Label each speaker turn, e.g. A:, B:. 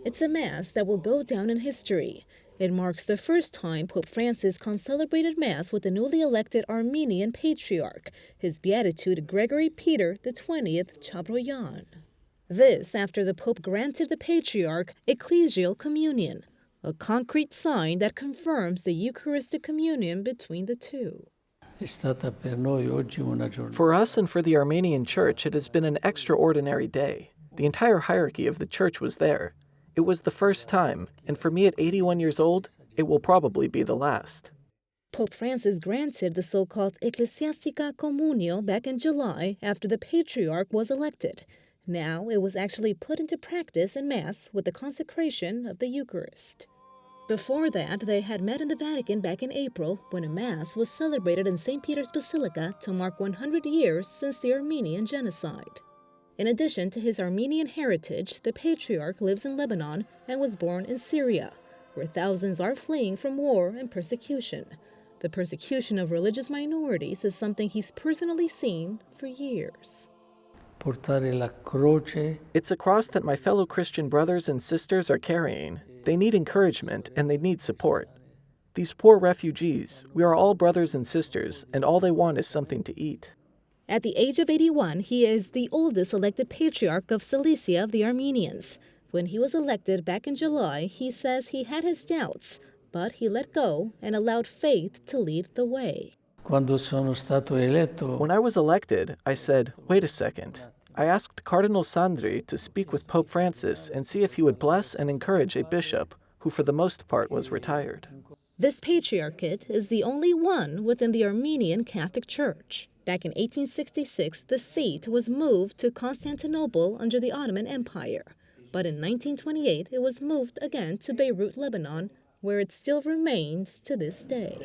A: It's a Mass that will go down in history. It marks the first time Pope Francis concelebrated Mass with the newly elected Armenian Patriarch, His Beatitude Gregory Peter XX Chabroyan. This after the Pope granted the Patriarch Ecclesial Communion, a concrete sign that confirms the Eucharistic communion between the two.
B: For us and for the Armenian Church, it has been an extraordinary day. The entire hierarchy of the Church was there. It was the first time, and for me at 81 years old, it will probably be the last.
A: Pope Francis granted the so-called Ecclesial Communion back in July after the Patriarch was elected. Now it was actually put into practice in Mass with the consecration of the Eucharist. Before that, they had met in the Vatican back in April when a Mass was celebrated in St. Peter's Basilica to mark 100 years since the Armenian genocide. In addition to his Armenian heritage, the Patriarch lives in Lebanon and was born in Syria, where thousands are fleeing from war and persecution. The persecution of religious minorities is something he's personally seen for years.
B: It's a cross that my fellow Christian brothers and sisters are carrying. They need encouragement and they need support. These poor refugees, we are all brothers and sisters, and all they want is something to eat.
A: At the age of 81, he is the oldest elected Patriarch of Cilicia of the Armenians. When he was elected back in July, he says he had his doubts, but he let go and allowed faith to lead the way.
B: When I was elected, I said, wait a second. I asked Cardinal Sandri to speak with Pope Francis and see if he would bless and encourage a bishop who for the most part was retired.
A: This patriarchate is the only one within the Armenian Catholic Church. Back in 1866, the seat was moved to Constantinople under the Ottoman Empire. But in 1928, it was moved again to Beirut, Lebanon, where it still remains to this day.